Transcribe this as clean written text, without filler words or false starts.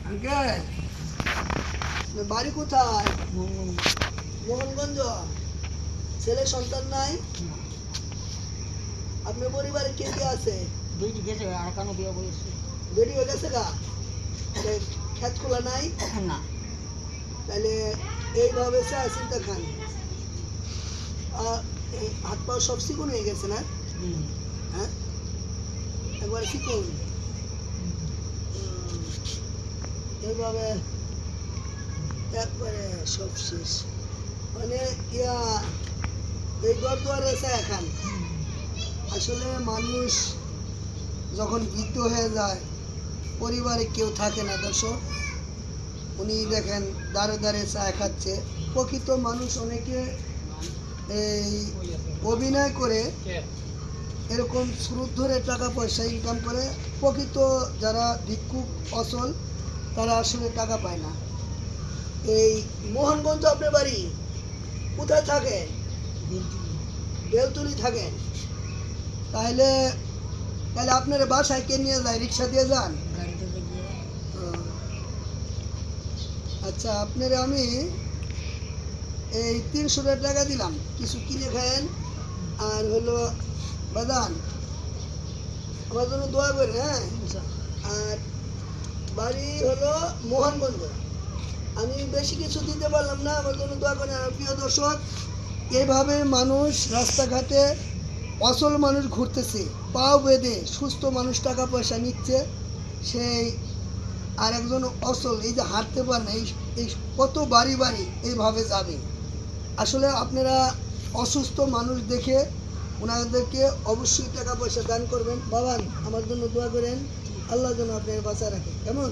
Uncle বাড়ি কোথায়? মোহনগঞ্জ। ছেলে সন্তান নাই? আপনার পরিবারে কে কে আছে? বেটি গেছে আর কেন বিয়ে বলেছি বেটি হয়ে গেছে গা? খেত খোলা নাই না তাহলে এইভাবে চিন্তা খান। এই হাত পা সব চিকন হয়ে গেছে না? হ্যাঁ একবার চিকন এইভাবে একবারে সব শেষ মানে এই ঘর দুয়ারে এখন আসলে মানুষ যখন বৃদ্ধ হয়ে যায় পরিবারে কেউ থাকে না। দর্শক উনি দেখেন দাঁড়ে দাঁড়িয়ে চা খাচ্ছে। প্রকৃত মানুষ অনেকে এই অভিনয় করে এরকম স্রোত ধরে টাকা পয়সা ইনকাম করে। প্রকৃত যারা ভিক্ষুক অচল তারা আসলে টাকা পায় না। এই মোহনগঞ্জ আপনার বাড়ি কোথায় থাকেন? বেলতুলি থাকেন। তাহলে তাহলে আপনার বাসায় কে নিয়ে যায়? রিক্সা দিয়ে যান? আচ্ছা আপনার আমি এই 300 টাকা দিলাম, কিছু কিনে খায়েন। আর হলো বাদান আমার জন্য দোয়া করেন। হ্যাঁ আর বাড়ি হলো মোহনগঞ্জ। আমি বেশি কিছু দিতে পারলাম না, আমার জন্য দোয়া করেন। আর প্রিয় দর্শক এইভাবে মানুষ রাস্তাঘাটে অচল মানুষ ঘুরতেছে, পাও বেঁধে সুস্থ মানুষ টাকা পয়সা নিচ্ছে, সেই আর একজন অচল এই যে হাঁটতে পারে না, এই কত বাড়ি বাড়ি এইভাবে যাবে। আসলে আপনারা অসুস্থ মানুষ দেখে ওনাদেরকে অবশ্যই টাকা পয়সা দান করবেন। বাবান আমার জন্য দোয়া করেন, আল্লাহ যেন আপনার বাঁচা রাখে। কেমন?